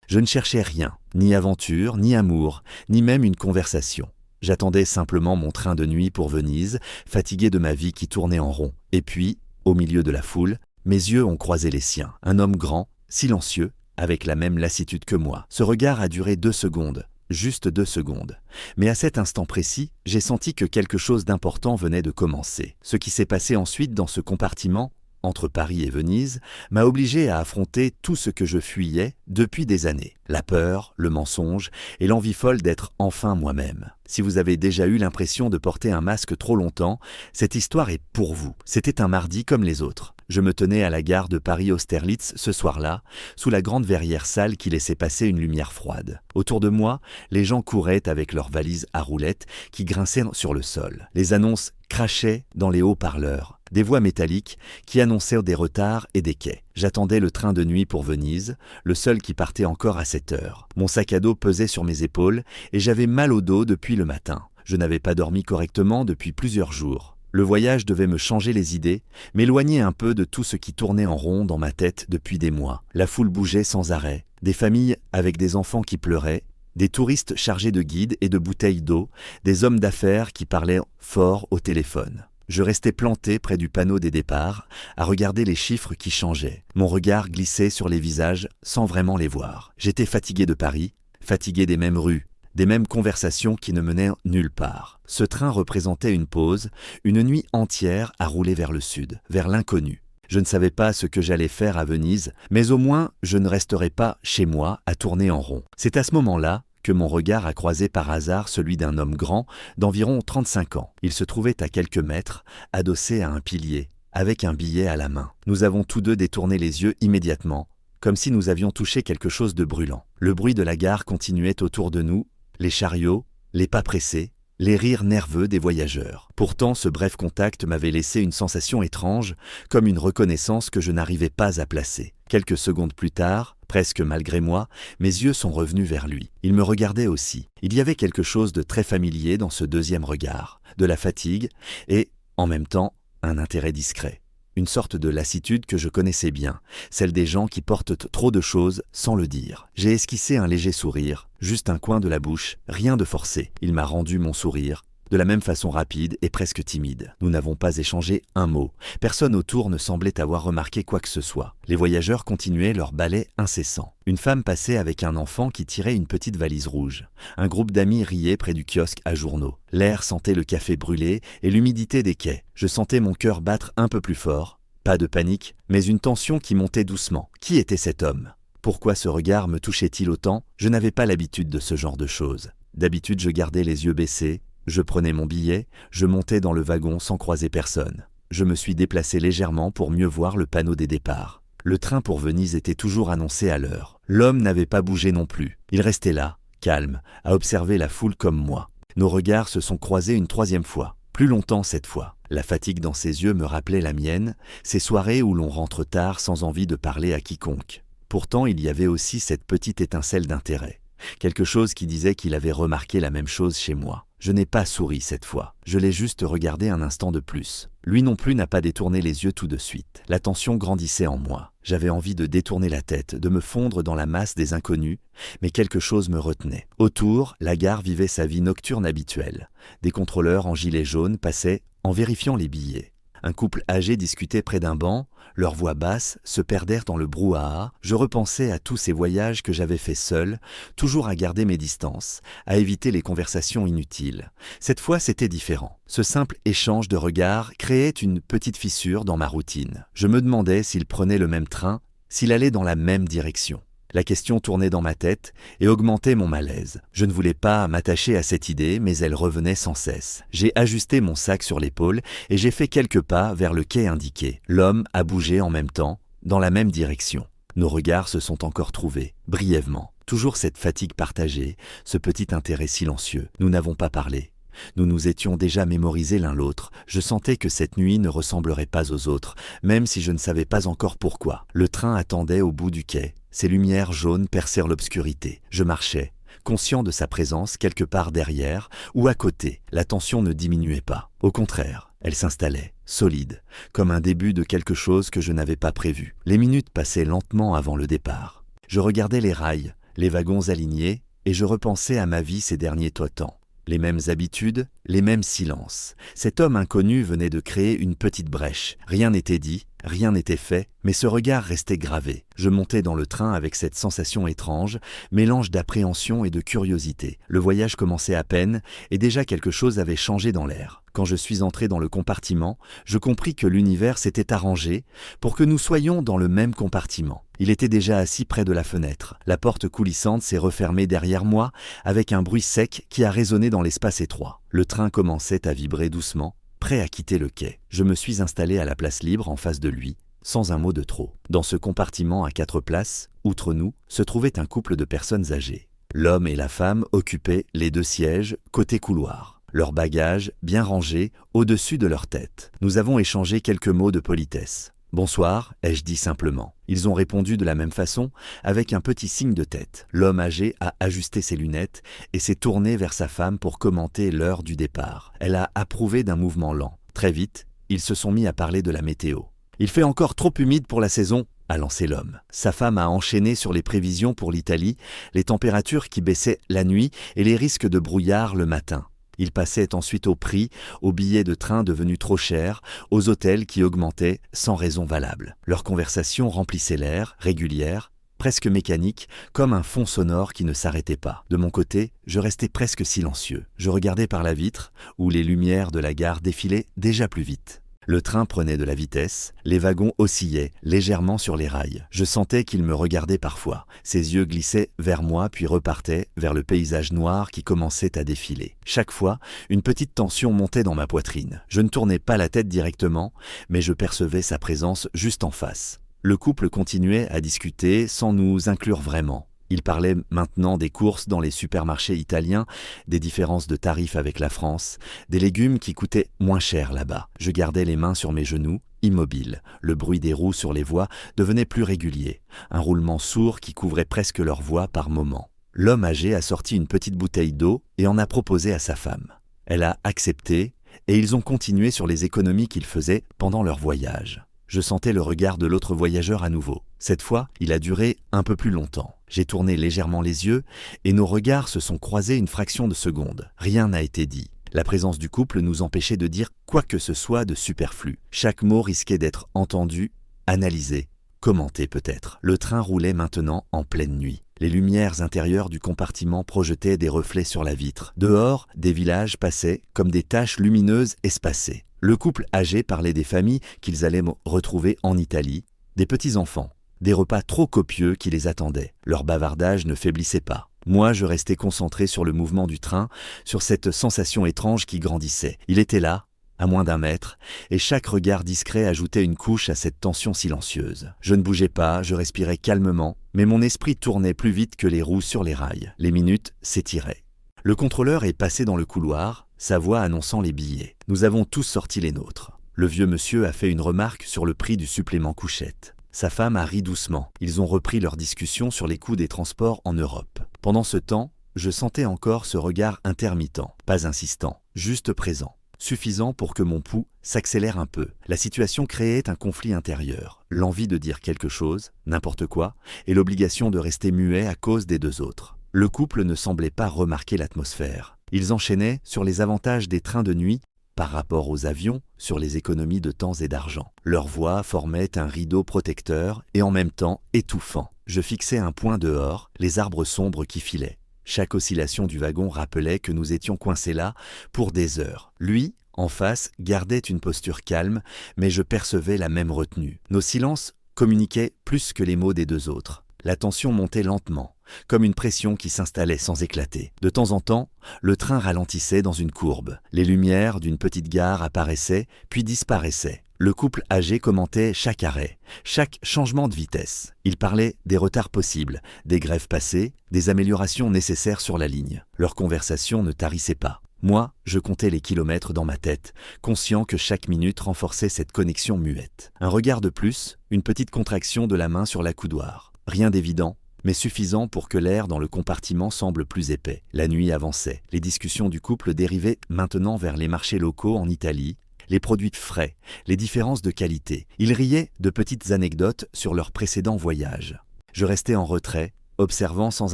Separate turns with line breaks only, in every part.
Je ne cherchais rien, ni aventure, ni amour, ni même une conversation. J'attendais simplement mon train de nuit pour Venise, fatigué de ma vie qui tournait en rond. Et puis, au milieu de la foule, mes yeux ont croisé les siens. Un homme grand, silencieux, avec la même lassitude que moi. Ce regard a duré 2 secondes, juste 2 secondes. Mais à cet instant précis, j'ai senti que quelque chose d'important venait de commencer. Ce qui s'est passé ensuite dans ce compartiment, entre Paris et Venise, m'a obligé à affronter tout ce que je fuyais depuis des années. La peur, le mensonge et l'envie folle d'être enfin moi-même. Si vous avez déjà eu l'impression de porter un masque trop longtemps, cette histoire est pour vous. C'était un mardi comme les autres. Je me tenais à la gare de Paris-Austerlitz ce soir-là, sous la grande verrière sale qui laissait passer une lumière froide. Autour de moi, les gens couraient avec leurs valises à roulettes qui grinçaient sur le sol. Les annonces crachaient dans les haut-parleurs, des voix métalliques qui annonçaient des retards et des quais. J'attendais le train de nuit pour Venise, le seul qui partait encore à 7 heures. Mon sac à dos pesait sur mes épaules et j'avais mal au dos depuis le matin. Je n'avais pas dormi correctement depuis plusieurs jours. Le voyage devait me changer les idées, m'éloigner un peu de tout ce qui tournait en rond dans ma tête depuis des mois. La foule bougeait sans arrêt, des familles avec des enfants qui pleuraient, des touristes chargés de guides et de bouteilles d'eau, des hommes d'affaires qui parlaient fort au téléphone. Je restais planté près du panneau des départs, à regarder les chiffres qui changeaient. Mon regard glissait sur les visages sans vraiment les voir. J'étais fatigué de Paris, fatigué des mêmes rues, des mêmes conversations qui ne menaient nulle part. Ce train représentait une pause, une nuit entière à rouler vers le sud, vers l'inconnu. Je ne savais pas ce que j'allais faire à Venise, mais au moins je ne resterais pas chez moi à tourner en rond. C'est à ce moment-là que mon regard a croisé par hasard celui d'un homme grand d'environ 35 ans. Il se trouvait à quelques mètres, adossé à un pilier, avec un billet à la main. Nous avons tous deux détourné les yeux immédiatement, comme si nous avions touché quelque chose de brûlant. Le bruit de la gare continuait autour de nous, les chariots, les pas pressés, les rires nerveux des voyageurs. Pourtant, ce bref contact m'avait laissé une sensation étrange, comme une reconnaissance que je n'arrivais pas à placer. Quelques secondes plus tard, presque malgré moi, mes yeux sont revenus vers lui. Il me regardait aussi. Il y avait quelque chose de très familier dans ce deuxième regard, de la fatigue et, en même temps, un intérêt discret. Une sorte de lassitude que je connaissais bien, celle des gens qui portent trop de choses sans le dire. J'ai esquissé un léger sourire, juste un coin de la bouche, rien de forcé. Il m'a rendu mon sourire, de la même façon rapide et presque timide. Nous n'avons pas échangé un mot. Personne autour ne semblait avoir remarqué quoi que ce soit. Les voyageurs continuaient leur balai incessant. Une femme passait avec un enfant qui tirait une petite valise rouge. Un groupe d'amis riait près du kiosque à journaux. L'air sentait le café brûlé et l'humidité des quais. Je sentais mon cœur battre un peu plus fort. Pas de panique, mais une tension qui montait doucement. Qui était cet homme ? Pourquoi ce regard me touchait-il autant ? Je n'avais pas l'habitude de ce genre de choses. D'habitude, je gardais les yeux baissés, je prenais mon billet, je montais dans le wagon sans croiser personne. Je me suis déplacé légèrement pour mieux voir le panneau des départs. Le train pour Venise était toujours annoncé à l'heure. L'homme n'avait pas bougé non plus. Il restait là, calme, à observer la foule comme moi. Nos regards se sont croisés une 3e fois. Plus longtemps cette fois. La fatigue dans ses yeux me rappelait la mienne, ces soirées où l'on rentre tard sans envie de parler à quiconque. Pourtant, il y avait aussi cette petite étincelle d'intérêt. Quelque chose qui disait qu'il avait remarqué la même chose chez moi. Je n'ai pas souri cette fois. Je l'ai juste regardé un instant de plus. Lui non plus n'a pas détourné les yeux tout de suite. La tension grandissait en moi. J'avais envie de détourner la tête, de me fondre dans la masse des inconnus, mais quelque chose me retenait. Autour, la gare vivait sa vie nocturne habituelle. Des contrôleurs en gilet jaune passaient en vérifiant les billets. Un couple âgé discutait près d'un banc, leurs voix basses se perdèrent dans le brouhaha. Je repensais à tous ces voyages que j'avais faits seul, toujours à garder mes distances, à éviter les conversations inutiles. Cette fois, c'était différent. Ce simple échange de regards créait une petite fissure dans ma routine. Je me demandais s'il prenait le même train, s'il allait dans la même direction. La question tournait dans ma tête et augmentait mon malaise. Je ne voulais pas m'attacher à cette idée, mais elle revenait sans cesse. J'ai ajusté mon sac sur l'épaule et j'ai fait quelques pas vers le quai indiqué. L'homme a bougé en même temps, dans la même direction. Nos regards se sont encore trouvés, brièvement. Toujours cette fatigue partagée, ce petit intérêt silencieux. Nous n'avons pas parlé. Nous nous étions déjà mémorisés l'un l'autre. Je sentais que cette nuit ne ressemblerait pas aux autres, même si je ne savais pas encore pourquoi. Le train attendait au bout du quai. Ses lumières jaunes percèrent l'obscurité. Je marchais, conscient de sa présence quelque part derrière ou à côté. La tension ne diminuait pas. Au contraire, elle s'installait, solide, comme un début de quelque chose que je n'avais pas prévu. Les minutes passaient lentement avant le départ. Je regardais les rails, les wagons alignés, et je repensais à ma vie ces derniers temps. Les mêmes habitudes, les mêmes silences. Cet homme inconnu venait de créer une petite brèche. Rien n'était dit, rien n'était fait, mais ce regard restait gravé. Je montais dans le train avec cette sensation étrange, mélange d'appréhension et de curiosité. Le voyage commençait à peine, et déjà quelque chose avait changé dans l'air. Quand je suis entré dans le compartiment, je compris que l'univers s'était arrangé pour que nous soyons dans le même compartiment. Il était déjà assis près de la fenêtre. La porte coulissante s'est refermée derrière moi avec un bruit sec qui a résonné dans l'espace étroit. Le train commençait à vibrer doucement, prêt à quitter le quai. Je me suis installé à la place libre en face de lui, sans un mot de trop. Dans ce compartiment à 4 places, outre nous, se trouvait un couple de personnes âgées. L'homme et la femme occupaient les 2 sièges, côté couloir. Leurs bagages, bien rangés, au-dessus de leur tête. Nous avons échangé quelques mots de politesse. « Bonsoir », ai-je dit simplement. Ils ont répondu de la même façon, avec un petit signe de tête. L'homme âgé a ajusté ses lunettes et s'est tourné vers sa femme pour commenter l'heure du départ. Elle a approuvé d'un mouvement lent. Très vite, ils se sont mis à parler de la météo. « Il fait encore trop humide pour la saison », a lancé l'homme. Sa femme a enchaîné sur les prévisions pour l'Italie, les températures qui baissaient la nuit et les risques de brouillard le matin. Il passait ensuite au prix, aux billets de train devenus trop chers, aux hôtels qui augmentaient sans raison valable. Leur conversation remplissait l'air, régulière, presque mécanique, comme un fond sonore qui ne s'arrêtait pas. De mon côté, je restais presque silencieux. Je regardais par la vitre, où les lumières de la gare défilaient déjà plus vite. Le train prenait de la vitesse, les wagons oscillaient légèrement sur les rails. Je sentais qu'il me regardait parfois. Ses yeux glissaient vers moi puis repartaient vers le paysage noir qui commençait à défiler. Chaque fois, une petite tension montait dans ma poitrine. Je ne tournais pas la tête directement, mais je percevais sa présence juste en face. Le couple continuait à discuter sans nous inclure vraiment. Il parlait maintenant des courses dans les supermarchés italiens, des différences de tarifs avec la France, des légumes qui coûtaient moins cher là-bas. Je gardais les mains sur mes genoux, immobile. Le bruit des roues sur les voies devenait plus régulier, un roulement sourd qui couvrait presque leur voix par moments. L'homme âgé a sorti une petite bouteille d'eau et en a proposé à sa femme. Elle a accepté et ils ont continué sur les économies qu'ils faisaient pendant leur voyage. Je sentais le regard de l'autre voyageur à nouveau. Cette fois, il a duré un peu plus longtemps. J'ai tourné légèrement les yeux et nos regards se sont croisés une fraction de seconde. Rien n'a été dit. La présence du couple nous empêchait de dire quoi que ce soit de superflu. Chaque mot risquait d'être entendu, analysé, commenté peut-être. Le train roulait maintenant en pleine nuit. Les lumières intérieures du compartiment projetaient des reflets sur la vitre. Dehors, des villages passaient comme des taches lumineuses espacées. Le couple âgé parlait des familles qu'ils allaient retrouver en Italie, des petits-enfants, des repas trop copieux qui les attendaient. Leur bavardage ne faiblissait pas. Moi, je restais concentré sur le mouvement du train, sur cette sensation étrange qui grandissait. Il était là, à moins d'1 mètre, et chaque regard discret ajoutait une couche à cette tension silencieuse. Je ne bougeais pas, je respirais calmement, mais mon esprit tournait plus vite que les roues sur les rails. Les minutes s'étiraient. Le contrôleur est passé dans le couloir, sa voix annonçant les billets. Nous avons tous sorti les nôtres. Le vieux monsieur a fait une remarque sur le prix du supplément couchette. Sa femme a ri doucement. Ils ont repris leur discussion sur les coûts des transports en Europe. Pendant ce temps, je sentais encore ce regard intermittent, pas insistant, juste présent, suffisant pour que mon pouls s'accélère un peu. La situation créait un conflit intérieur, l'envie de dire quelque chose, n'importe quoi, et l'obligation de rester muet à cause des 2 autres. Le couple ne semblait pas remarquer l'atmosphère. Ils enchaînaient sur les avantages des trains de nuit par rapport aux avions, sur les économies de temps et d'argent. Leur voix formait un rideau protecteur et en même temps étouffant. Je fixais un point dehors, les arbres sombres qui filaient. Chaque oscillation du wagon rappelait que nous étions coincés là pour des heures. Lui, en face, gardait une posture calme, mais je percevais la même retenue. Nos silences communiquaient plus que les mots des 2 autres. La tension montait lentement, comme une pression qui s'installait sans éclater. De temps en temps, le train ralentissait dans une courbe. Les lumières d'une petite gare apparaissaient, puis disparaissaient. Le couple âgé commentait chaque arrêt, chaque changement de vitesse. Il parlait des retards possibles, des grèves passées, des améliorations nécessaires sur la ligne. Leur conversation ne tarissait pas. Moi, je comptais les kilomètres dans ma tête, conscient que chaque minute renforçait cette connexion muette. Un regard de plus, une petite contraction de la main sur l'accoudoir. Rien d'évident, mais suffisant pour que l'air dans le compartiment semble plus épais. La nuit avançait. Les discussions du couple dérivaient maintenant vers les marchés locaux en Italie, les produits frais, les différences de qualité. Ils riaient de petites anecdotes sur leur précédent voyage. Je restais en retrait, observant sans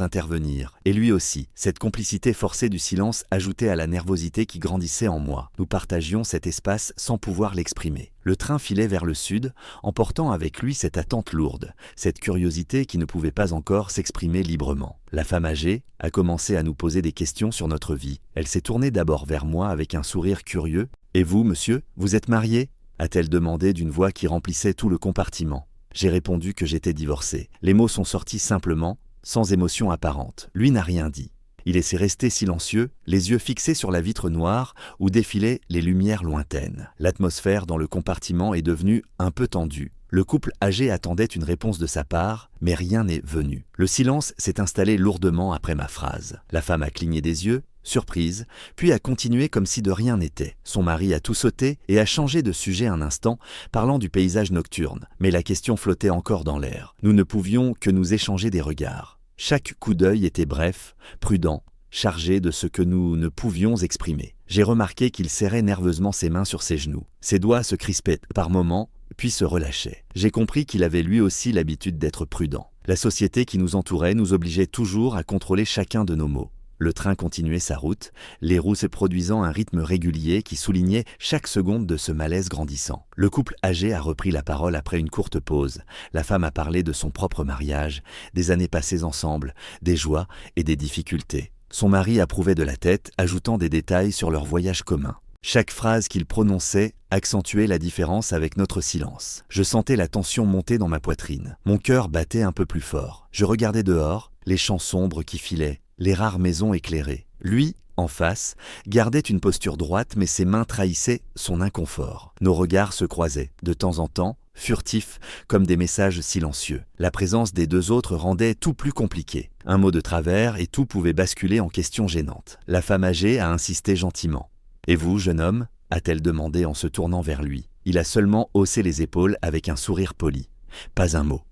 intervenir. Et lui aussi. Cette complicité forcée du silence ajoutait à la nervosité qui grandissait en moi. Nous partagions cet espace sans pouvoir l'exprimer. Le train filait vers le sud, emportant avec lui cette attente lourde, cette curiosité qui ne pouvait pas encore s'exprimer librement. La femme âgée a commencé à nous poser des questions sur notre vie. Elle s'est tournée d'abord vers moi avec un sourire curieux. « Et vous, monsieur, vous êtes marié ?» a-t-elle demandé d'une voix qui remplissait tout le compartiment. J'ai répondu que j'étais divorcé. Les mots sont sortis simplement, sans émotion apparente. Lui n'a rien dit. Il s'est resté silencieux, les yeux fixés sur la vitre noire où défilaient les lumières lointaines. L'atmosphère dans le compartiment est devenue un peu tendue. Le couple âgé attendait une réponse de sa part, mais rien n'est venu. Le silence s'est installé lourdement après ma phrase. La femme a cligné des yeux, surprise, puis a continué comme si de rien n'était. Son mari a tout sauté et a changé de sujet un instant, parlant du paysage nocturne. Mais la question flottait encore dans l'air. Nous ne pouvions que nous échanger des regards. Chaque coup d'œil était bref, prudent, chargé de ce que nous ne pouvions exprimer. J'ai remarqué qu'il serrait nerveusement ses mains sur ses genoux. Ses doigts se crispaient par moments, puis se relâchaient. J'ai compris qu'il avait lui aussi l'habitude d'être prudent. La société qui nous entourait nous obligeait toujours à contrôler chacun de nos mots. Le train continuait sa route, les roues se produisant un rythme régulier qui soulignait chaque seconde de ce malaise grandissant. Le couple âgé a repris la parole après une courte pause. La femme a parlé de son propre mariage, des années passées ensemble, des joies et des difficultés. Son mari approuvait de la tête, ajoutant des détails sur leur voyage commun. Chaque phrase qu'il prononçait accentuait la différence avec notre silence. Je sentais la tension monter dans ma poitrine. Mon cœur battait un peu plus fort. Je regardais dehors, les champs sombres qui filaient, les rares maisons éclairées. Lui, en face, gardait une posture droite mais ses mains trahissaient son inconfort. Nos regards se croisaient, de temps en temps, furtifs comme des messages silencieux. La présence des deux autres rendait tout plus compliqué. Un mot de travers et tout pouvait basculer en questions gênantes. La femme âgée a insisté gentiment. « Et vous, jeune homme ?» a-t-elle demandé en se tournant vers lui. Il a seulement haussé les épaules avec un sourire poli. Pas un mot.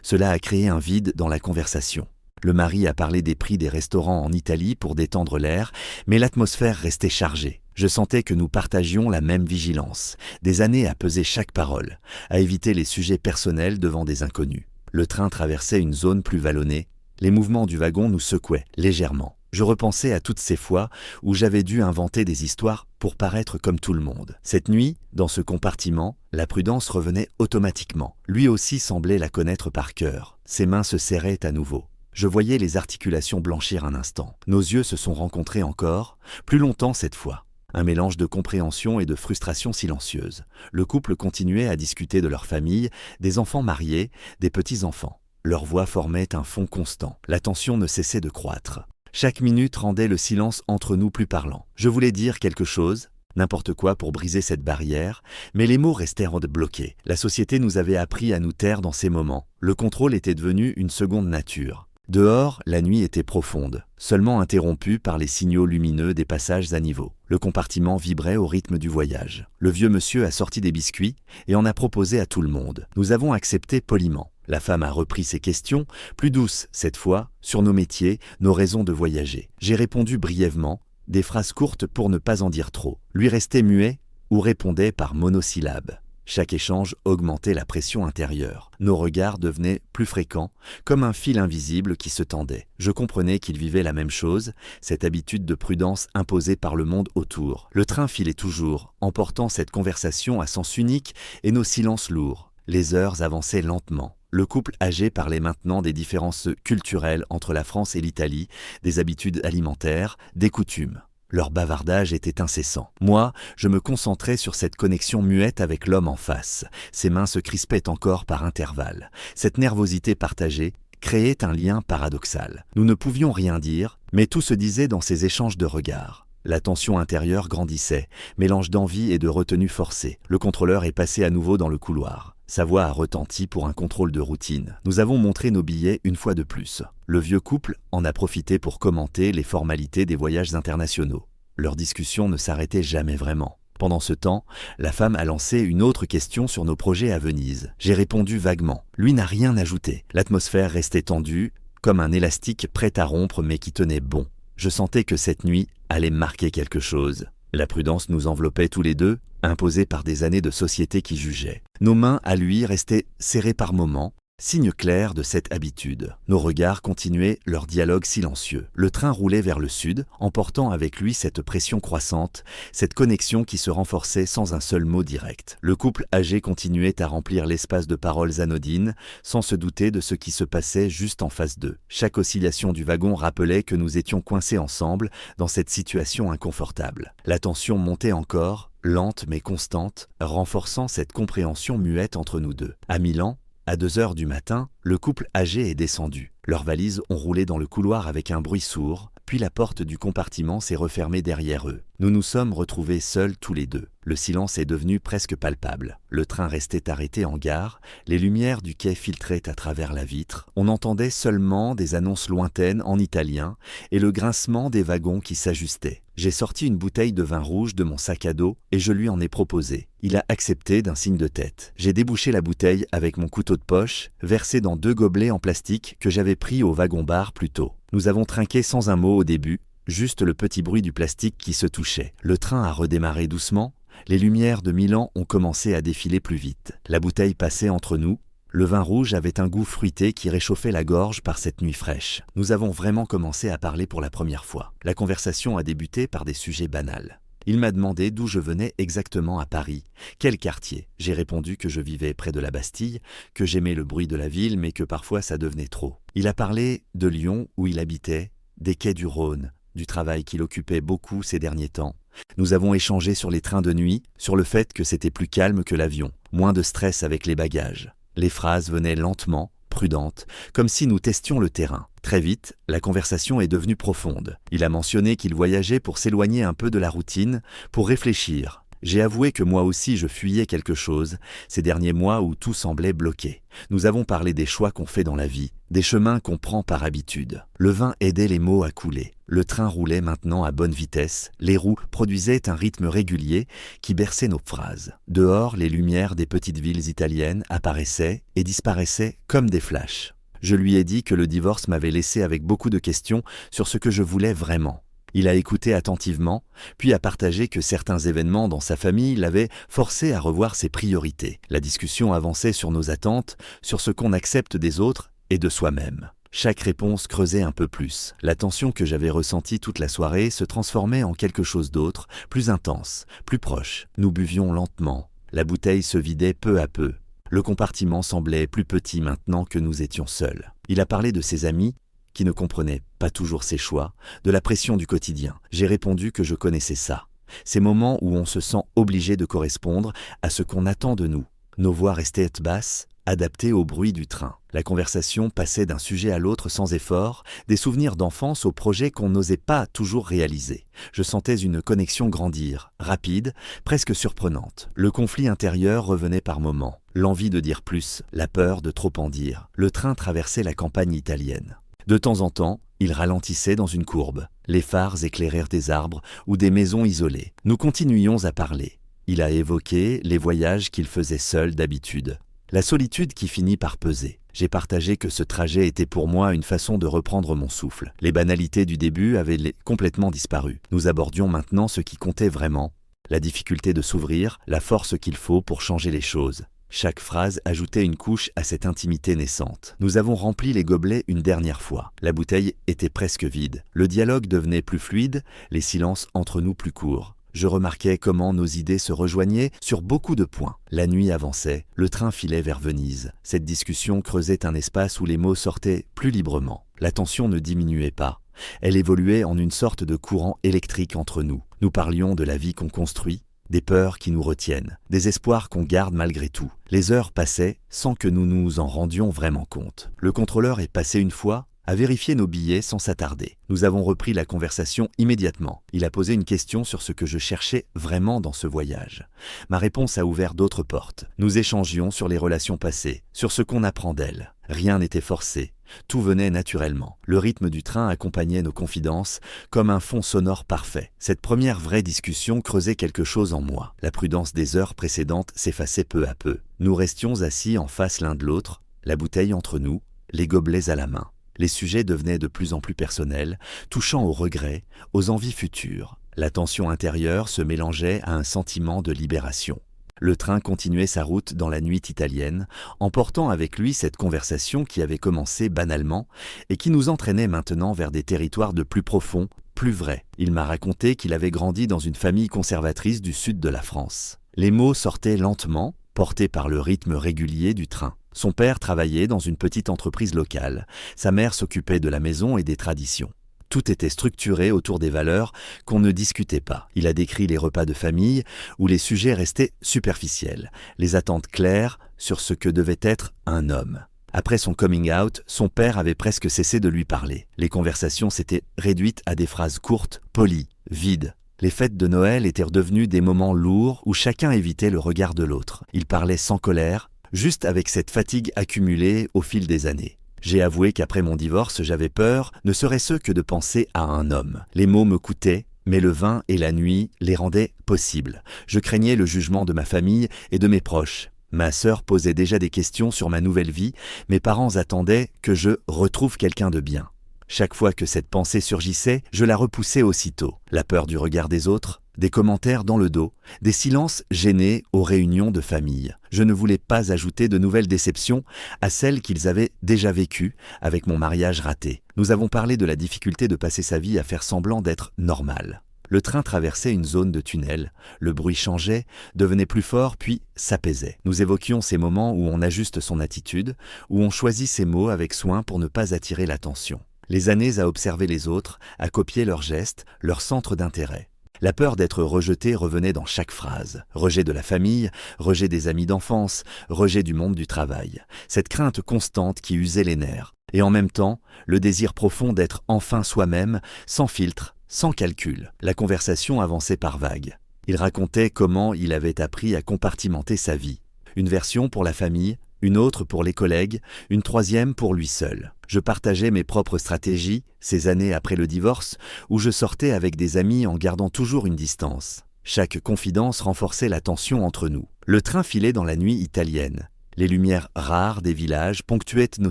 Cela a créé un vide dans la conversation. Le mari a parlé des prix des restaurants en Italie pour détendre l'air, mais l'atmosphère restait chargée. Je sentais que nous partagions la même vigilance, des années à peser chaque parole, à éviter les sujets personnels devant des inconnus. Le train traversait une zone plus vallonnée, les mouvements du wagon nous secouaient légèrement. Je repensais à toutes ces fois où j'avais dû inventer des histoires pour paraître comme tout le monde. Cette nuit, dans ce compartiment, la prudence revenait automatiquement. Lui aussi semblait la connaître par cœur. Ses mains se serraient à nouveau. Je voyais les articulations blanchir un instant. Nos yeux se sont rencontrés encore, plus longtemps cette fois. Un mélange de compréhension et de frustration silencieuse. Le couple continuait à discuter de leur famille, des enfants mariés, des petits-enfants. Leurs voix formaient un fond constant. La tension ne cessait de croître. Chaque minute rendait le silence entre nous plus parlant. Je voulais dire quelque chose, n'importe quoi pour briser cette barrière, mais les mots restèrent bloqués. La société nous avait appris à nous taire dans ces moments. Le contrôle était devenu une seconde nature. Dehors, la nuit était profonde, seulement interrompue par les signaux lumineux des passages à niveau. Le compartiment vibrait au rythme du voyage. Le vieux monsieur a sorti des biscuits et en a proposé à tout le monde. Nous avons accepté poliment. La femme a repris ses questions, plus douces cette fois, sur nos métiers, nos raisons de voyager. J'ai répondu brièvement, des phrases courtes pour ne pas en dire trop. Lui restait muet ou répondait par monosyllabes. Chaque échange augmentait la pression intérieure. Nos regards devenaient plus fréquents, comme un fil invisible qui se tendait. Je comprenais qu'il vivait la même chose, cette habitude de prudence imposée par le monde autour. Le train filait toujours, emportant cette conversation à sens unique et nos silences lourds. Les heures avançaient lentement. Le couple âgé parlait maintenant des différences culturelles entre la France et l'Italie, des habitudes alimentaires, des coutumes. Leur bavardage était incessant. Moi, je me concentrais sur cette connexion muette avec l'homme en face. Ses mains se crispaient encore par intervalles. Cette nervosité partagée créait un lien paradoxal. Nous ne pouvions rien dire, mais tout se disait dans ces échanges de regards. La tension intérieure grandissait, mélange d'envie et de retenue forcée. Le contrôleur est passé à nouveau dans le couloir. Sa voix a retenti pour un contrôle de routine. Nous avons montré nos billets une fois de plus. Le vieux couple en a profité pour commenter les formalités des voyages internationaux. Leur discussion ne s'arrêtait jamais vraiment. Pendant ce temps, la femme a lancé une autre question sur nos projets à Venise. J'ai répondu vaguement. Lui n'a rien ajouté. L'atmosphère restait tendue, comme un élastique prêt à rompre mais qui tenait bon. Je sentais que cette nuit allait marquer quelque chose. La prudence nous enveloppait tous les deux, imposée par des années de société qui jugeait. Nos mains, à lui, restaient serrées par moments, Signe clair de cette habitude. Nos regards continuaient leur dialogue silencieux. Le train roulait vers le sud, emportant avec lui cette pression croissante, cette connexion qui se renforçait sans un seul mot direct. Le couple âgé continuait à remplir l'espace de paroles anodines, sans se douter de ce qui se passait juste en face d'eux. Chaque oscillation du wagon rappelait que nous étions coincés ensemble dans cette situation inconfortable. La tension montait encore, lente mais constante, renforçant cette compréhension muette entre nous deux. À Milan, à 2 heures du matin, le couple âgé est descendu. Leurs valises ont roulé dans le couloir avec un bruit sourd, puis la porte du compartiment s'est refermée derrière eux. Nous nous sommes retrouvés seuls tous les deux. Le silence est devenu presque palpable. Le train restait arrêté en gare, les lumières du quai filtraient à travers la vitre. On entendait seulement des annonces lointaines en italien et le grincement des wagons qui s'ajustaient. J'ai sorti une bouteille de vin rouge de mon sac à dos et je lui en ai proposé. Il a accepté d'un signe de tête. J'ai débouché la bouteille avec mon couteau de poche, versé dans 2 gobelets en plastique que j'avais pris au wagon-bar plus tôt. Nous avons trinqué sans un mot au début, juste le petit bruit du plastique qui se touchait. Le train a redémarré doucement, les lumières de Milan ont commencé à défiler plus vite. La bouteille passait entre nous, le vin rouge avait un goût fruité qui réchauffait la gorge par cette nuit fraîche. Nous avons vraiment commencé à parler pour la première fois. La conversation a débuté par des sujets banals. Il m'a demandé d'où je venais exactement à Paris, quel quartier. J'ai répondu que je vivais près de la Bastille, que j'aimais le bruit de la ville mais que parfois ça devenait trop. Il a parlé de Lyon où il habitait, des quais du Rhône, du travail qu'il occupait beaucoup ces derniers temps. Nous avons échangé sur les trains de nuit, sur le fait que c'était plus calme que l'avion, moins de stress avec les bagages. Les phrases venaient lentement, prudentes, comme si nous testions le terrain. Très vite, la conversation est devenue profonde. Il a mentionné qu'il voyageait pour s'éloigner un peu de la routine, pour réfléchir. J'ai avoué que moi aussi je fuyais quelque chose, ces derniers mois où tout semblait bloqué. Nous avons parlé des choix qu'on fait dans la vie, des chemins qu'on prend par habitude. Le vin aidait les mots à couler. Le train roulait maintenant à bonne vitesse, les roues produisaient un rythme régulier qui berçait nos phrases. Dehors, les lumières des petites villes italiennes apparaissaient et disparaissaient comme des flashs. Je lui ai dit que le divorce m'avait laissé avec beaucoup de questions sur ce que je voulais vraiment. Il a écouté attentivement, puis a partagé que certains événements dans sa famille l'avaient forcé à revoir ses priorités. La discussion avançait sur nos attentes, sur ce qu'on accepte des autres et de soi-même. Chaque réponse creusait un peu plus. La tension que j'avais ressentie toute la soirée se transformait en quelque chose d'autre, plus intense, plus proche. Nous buvions lentement. La bouteille se vidait peu à peu. Le compartiment semblait plus petit maintenant que nous étions seuls. Il a parlé de ses amis, qui ne comprenaient pas toujours ses choix, de la pression du quotidien. J'ai répondu que je connaissais ça. Ces moments où on se sent obligé de correspondre à ce qu'on attend de nous. Nos voix restaient basses, adaptées au bruit du train. La conversation passait d'un sujet à l'autre sans effort, des souvenirs d'enfance aux projets qu'on n'osait pas toujours réaliser. Je sentais une connexion grandir, rapide, presque surprenante. Le conflit intérieur revenait par moments. L'envie de dire plus, la peur de trop en dire. Le train traversait la campagne italienne. De temps en temps, il ralentissait dans une courbe. Les phares éclairèrent des arbres ou des maisons isolées. Nous continuions à parler. Il a évoqué les voyages qu'il faisait seul d'habitude. La solitude qui finit par peser. J'ai partagé que ce trajet était pour moi une façon de reprendre mon souffle. Les banalités du début avaient complètement disparu. Nous abordions maintenant ce qui comptait vraiment. La difficulté de s'ouvrir, la force qu'il faut pour changer les choses. Chaque phrase ajoutait une couche à cette intimité naissante. Nous avons rempli les gobelets une dernière fois. La bouteille était presque vide. Le dialogue devenait plus fluide, les silences entre nous plus courts. Je remarquais comment nos idées se rejoignaient sur beaucoup de points. La nuit avançait, le train filait vers Venise. Cette discussion creusait un espace où les mots sortaient plus librement. La tension ne diminuait pas. Elle évoluait en une sorte de courant électrique entre nous. Nous parlions de la vie qu'on construit, des peurs qui nous retiennent, des espoirs qu'on garde malgré tout. Les heures passaient sans que nous nous en rendions vraiment compte. Le contrôleur est passé une fois, a vérifié nos billets sans s'attarder. Nous avons repris la conversation immédiatement. Il a posé une question sur ce que je cherchais vraiment dans ce voyage. Ma réponse a ouvert d'autres portes. Nous échangions sur les relations passées, sur ce qu'on apprend d'elles. Rien n'était forcé. Tout venait naturellement. Le rythme du train accompagnait nos confidences comme un fond sonore parfait. Cette première vraie discussion creusait quelque chose en moi. La prudence des heures précédentes s'effaçait peu à peu. Nous restions assis en face l'un de l'autre, la bouteille entre nous, les gobelets à la main. Les sujets devenaient de plus en plus personnels, touchant aux regrets, aux envies futures. La tension intérieure se mélangeait à un sentiment de libération. Le train continuait sa route dans la nuit italienne, emportant avec lui cette conversation qui avait commencé banalement et qui nous entraînait maintenant vers des territoires de plus profond, plus vrais. Il m'a raconté qu'il avait grandi dans une famille conservatrice du sud de la France. Les mots sortaient lentement, portés par le rythme régulier du train. Son père travaillait dans une petite entreprise locale, sa mère s'occupait de la maison et des traditions. Tout était structuré autour des valeurs qu'on ne discutait pas. Il a décrit les repas de famille où les sujets restaient superficiels, les attentes claires sur ce que devait être un homme. Après son coming out, son père avait presque cessé de lui parler. Les conversations s'étaient réduites à des phrases courtes, polies, vides. Les fêtes de Noël étaient redevenues des moments lourds où chacun évitait le regard de l'autre. Il parlait sans colère, juste avec cette fatigue accumulée au fil des années. J'ai avoué qu'après mon divorce, j'avais peur, ne serait-ce que de penser à un homme. Les mots me coûtaient, mais le vin et la nuit les rendaient possibles. Je craignais le jugement de ma famille et de mes proches. Ma sœur posait déjà des questions sur ma nouvelle vie, mes parents attendaient que je retrouve quelqu'un de bien. Chaque fois que cette pensée surgissait, je la repoussais aussitôt. La peur du regard des autres, des commentaires dans le dos, des silences gênés aux réunions de famille. Je ne voulais pas ajouter de nouvelles déceptions à celles qu'ils avaient déjà vécues avec mon mariage raté. Nous avons parlé de la difficulté de passer sa vie à faire semblant d'être normal. Le train traversait une zone de tunnel, le bruit changeait, devenait plus fort puis s'apaisait. Nous évoquions ces moments où on ajuste son attitude, où on choisit ses mots avec soin pour ne pas attirer l'attention. Les années à observer les autres, à copier leurs gestes, leurs centres d'intérêt. La peur d'être rejeté revenait dans chaque phrase. Rejet de la famille, rejet des amis d'enfance, rejet du monde du travail. Cette crainte constante qui usait les nerfs. Et en même temps, le désir profond d'être enfin soi-même, sans filtre, sans calcul. La conversation avançait par vagues. Il racontait comment il avait appris à compartimenter sa vie. Une version pour la famille, une autre pour les collègues, une troisième pour lui seul. Je partageais mes propres stratégies, ces années après le divorce, où je sortais avec des amis en gardant toujours une distance. Chaque confidence renforçait la tension entre nous. Le train filait dans la nuit italienne. Les lumières rares des villages ponctuaient nos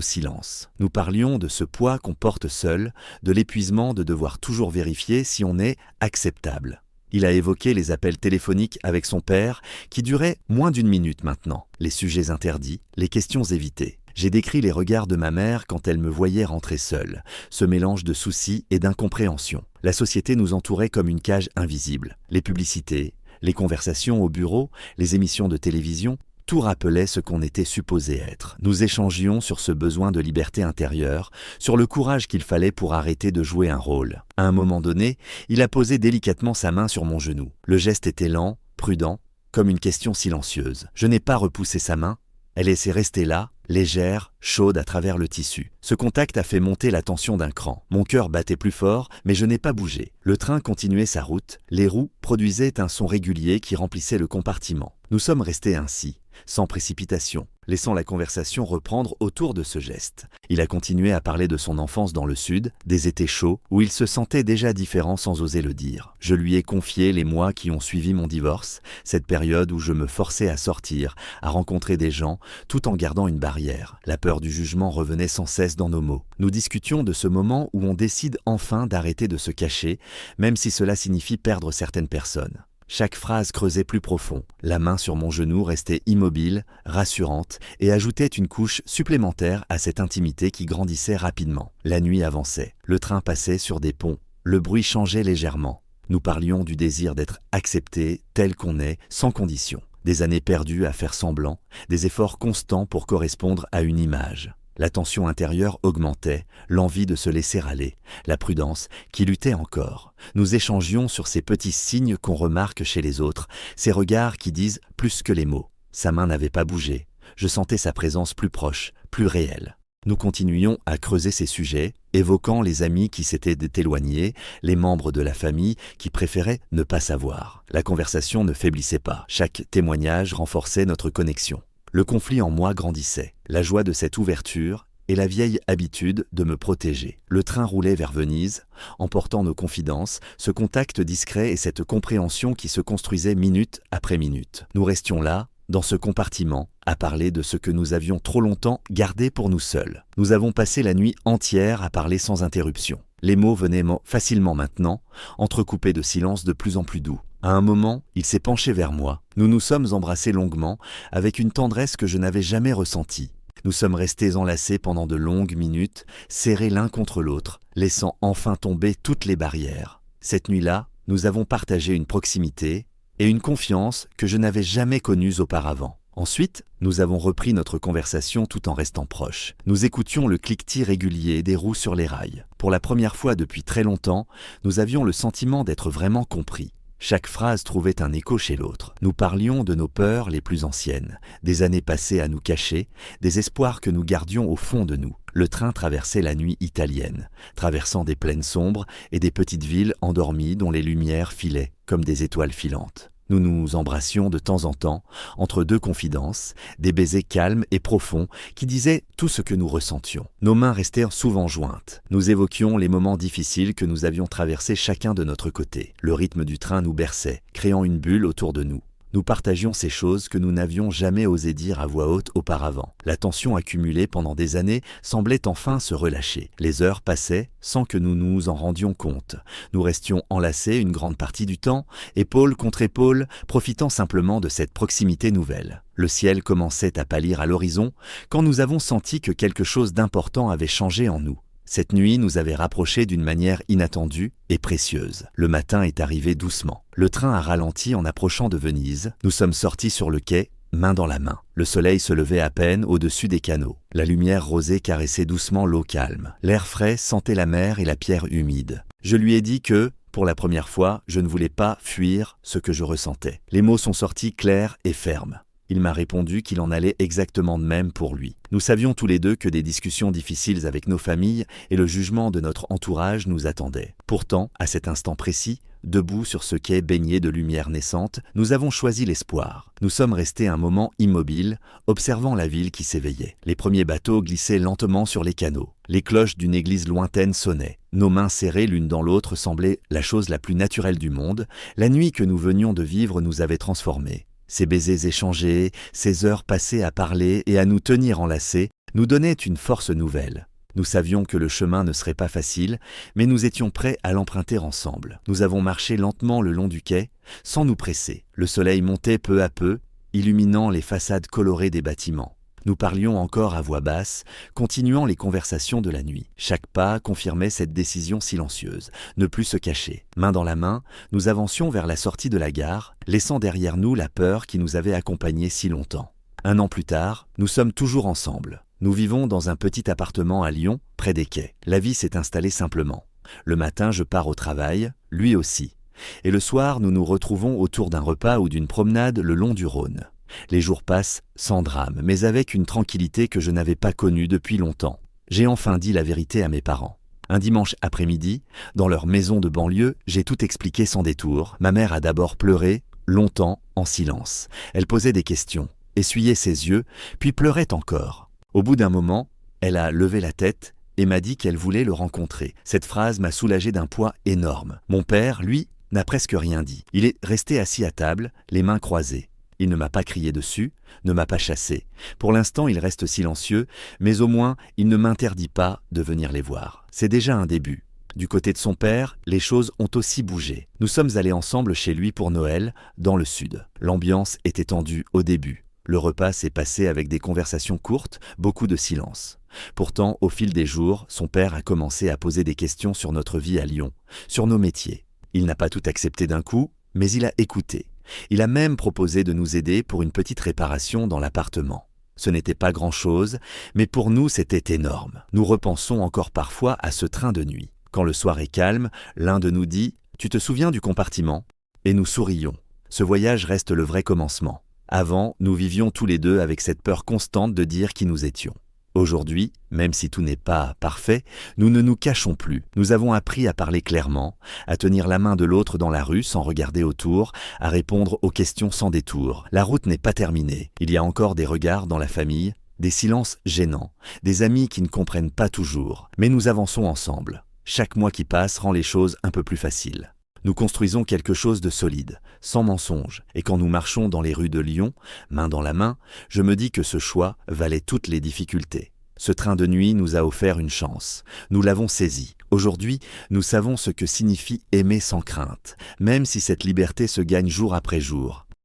silences. Nous parlions de ce poids qu'on porte seul, de l'épuisement de devoir toujours vérifier si on est acceptable. Il a évoqué les appels téléphoniques avec son père, qui duraient moins d'une minute maintenant, les sujets interdits, les questions évitées. J'ai décrit les regards de ma mère quand elle me voyait rentrer seule, ce mélange de soucis et d'incompréhension. La société nous entourait comme une cage invisible. Les publicités, les conversations au bureau, les émissions de télévision, tout rappelait ce qu'on était supposé être. Nous échangions sur ce besoin de liberté intérieure, sur le courage qu'il fallait pour arrêter de jouer un rôle. À un moment donné, il a posé délicatement sa main sur mon genou. Le geste était lent, prudent, comme une question silencieuse. Je n'ai pas repoussé sa main, elle laissait rester là, légère, chaude à travers le tissu. Ce contact a fait monter la tension d'un cran. Mon cœur battait plus fort, mais je n'ai pas bougé. Le train continuait sa route, les roues produisaient un son régulier qui remplissait le compartiment. Nous sommes restés ainsi, sans précipitation, laissant la conversation reprendre autour de ce geste. Il a continué à parler de son enfance dans le sud, des étés chauds, où il se sentait déjà différent sans oser le dire. Je lui ai confié les mois qui ont suivi mon divorce, cette période où je me forçais à sortir, à rencontrer des gens, tout en gardant une barrière. La peur du jugement revenait sans cesse dans nos mots. Nous discutions de ce moment où on décide enfin d'arrêter de se cacher, même si cela signifie perdre certaines personnes. Chaque phrase creusait plus profond. La main sur mon genou restait immobile, rassurante, et ajoutait une couche supplémentaire à cette intimité qui grandissait rapidement. La nuit avançait. Le train passait sur des ponts. Le bruit changeait légèrement. Nous parlions du désir d'être accepté tel qu'on est, sans condition. Des années perdues à faire semblant, des efforts constants pour correspondre à une image. La tension intérieure augmentait, l'envie de se laisser aller, la prudence qui luttait encore. Nous échangions sur ces petits signes qu'on remarque chez les autres, ces regards qui disent plus que les mots. Sa main n'avait pas bougé, je sentais sa présence plus proche, plus réelle. Nous continuions à creuser ces sujets, évoquant les amis qui s'étaient éloignés, les membres de la famille qui préféraient ne pas savoir. La conversation ne faiblissait pas, chaque témoignage renforçait notre connexion. Le conflit en moi grandissait, la joie de cette ouverture et la vieille habitude de me protéger. Le train roulait vers Venise, emportant nos confidences, ce contact discret et cette compréhension qui se construisait minute après minute. Nous restions là, dans ce compartiment, à parler de ce que nous avions trop longtemps gardé pour nous seuls. Nous avons passé la nuit entière à parler sans interruption. Les mots venaient facilement maintenant, entrecoupés de silences de plus en plus doux. À un moment, il s'est penché vers moi. Nous nous sommes embrassés longuement, avec une tendresse que je n'avais jamais ressentie. Nous sommes restés enlacés pendant de longues minutes, serrés l'un contre l'autre, laissant enfin tomber toutes les barrières. Cette nuit-là, nous avons partagé une proximité et une confiance que je n'avais jamais connues auparavant. Ensuite, nous avons repris notre conversation tout en restant proches. Nous écoutions le cliquetis régulier des roues sur les rails. Pour la première fois depuis très longtemps, nous avions le sentiment d'être vraiment compris. Chaque phrase trouvait un écho chez l'autre. Nous parlions de nos peurs les plus anciennes, des années passées à nous cacher, des espoirs que nous gardions au fond de nous. Le train traversait la nuit italienne, traversant des plaines sombres et des petites villes endormies dont les lumières filaient comme des étoiles filantes. Nous nous embrassions de temps en temps, entre deux confidences, des baisers calmes et profonds qui disaient tout ce que nous ressentions. Nos mains restèrent souvent jointes. Nous évoquions les moments difficiles que nous avions traversés chacun de notre côté. Le rythme du train nous berçait, créant une bulle autour de nous. Nous partagions ces choses que nous n'avions jamais osé dire à voix haute auparavant. La tension accumulée pendant des années semblait enfin se relâcher. Les heures passaient sans que nous nous en rendions compte. Nous restions enlacés une grande partie du temps, épaule contre épaule, profitant simplement de cette proximité nouvelle. Le ciel commençait à pâlir à l'horizon quand nous avons senti que quelque chose d'important avait changé en nous. Cette nuit nous avait rapprochés d'une manière inattendue et précieuse. Le matin est arrivé doucement. Le train a ralenti en approchant de Venise. Nous sommes sortis sur le quai, main dans la main. Le soleil se levait à peine au-dessus des canaux. La lumière rosée caressait doucement l'eau calme. L'air frais sentait la mer et la pierre humide. Je lui ai dit que, pour la première fois, je ne voulais pas fuir ce que je ressentais. Les mots sont sortis clairs et fermes. Il m'a répondu qu'il en allait exactement de même pour lui. Nous savions tous les deux que des discussions difficiles avec nos familles et le jugement de notre entourage nous attendaient. Pourtant, à cet instant précis, debout sur ce quai baigné de lumière naissante, nous avons choisi l'espoir. Nous sommes restés un moment immobiles, observant la ville qui s'éveillait. Les premiers bateaux glissaient lentement sur les canaux. Les cloches d'une église lointaine sonnaient. Nos mains serrées l'une dans l'autre semblaient la chose la plus naturelle du monde. La nuit que nous venions de vivre nous avait transformés. Ces baisers échangés, ces heures passées à parler et à nous tenir enlacés, nous donnaient une force nouvelle. Nous savions que le chemin ne serait pas facile, mais nous étions prêts à l'emprunter ensemble. Nous avons marché lentement le long du quai, sans nous presser. Le soleil montait peu à peu, illuminant les façades colorées des bâtiments. Nous parlions encore à voix basse, continuant les conversations de la nuit. Chaque pas confirmait cette décision silencieuse, ne plus se cacher. Main dans la main, nous avancions vers la sortie de la gare, laissant derrière nous la peur qui nous avait accompagnés si longtemps. 1 an plus tard, nous sommes toujours ensemble. Nous vivons dans un petit appartement à Lyon, près des quais. La vie s'est installée simplement. Le matin, je pars au travail, lui aussi. Et le soir, nous nous retrouvons autour d'un repas ou d'une promenade le long du Rhône. Les jours passent sans drame, mais avec une tranquillité que je n'avais pas connue depuis longtemps. J'ai enfin dit la vérité à mes parents. Un dimanche après-midi, dans leur maison de banlieue, j'ai tout expliqué sans détour. Ma mère a d'abord pleuré, longtemps, en silence. Elle posait des questions, essuyait ses yeux, puis pleurait encore. Au bout d'un moment, elle a levé la tête et m'a dit qu'elle voulait le rencontrer. Cette phrase m'a soulagé d'un poids énorme. Mon père, lui, n'a presque rien dit. Il est resté assis à table, les mains croisées. Il ne m'a pas crié dessus, ne m'a pas chassé. Pour l'instant, il reste silencieux, mais au moins, il ne m'interdit pas de venir les voir. C'est déjà un début. Du côté de son père, les choses ont aussi bougé. Nous sommes allés ensemble chez lui pour Noël, dans le sud. L'ambiance était tendue au début. Le repas s'est passé avec des conversations courtes, beaucoup de silence. Pourtant, au fil des jours, son père a commencé à poser des questions sur notre vie à Lyon, sur nos métiers. Il n'a pas tout accepté d'un coup, mais il a écouté. Il a même proposé de nous aider pour une petite réparation dans l'appartement. Ce n'était pas grand-chose, mais pour nous c'était énorme. Nous repensons encore parfois à ce train de nuit. Quand le soir est calme, l'un de nous dit « Tu te souviens du compartiment ?» Et nous sourions. Ce voyage reste le vrai commencement. Avant, nous vivions tous les deux avec cette peur constante de dire qui nous étions. Aujourd'hui, même si tout n'est pas parfait, nous ne nous cachons plus. Nous avons appris à parler clairement, à tenir la main de l'autre dans la rue sans regarder autour, à répondre aux questions sans détour. La route n'est pas terminée. Il y a encore des regards dans la famille, des silences gênants, des amis qui ne comprennent pas toujours. Mais nous avançons ensemble. Chaque mois qui passe rend les choses un peu plus faciles. Nous construisons quelque chose de solide, sans mensonge, et quand nous marchons dans les rues de Lyon, main dans la main, je me dis que ce choix valait toutes les difficultés. Ce train de nuit nous a offert une chance. Nous l'avons saisi. Aujourd'hui, nous savons ce que signifie aimer sans crainte, même si cette liberté se gagne jour après jour.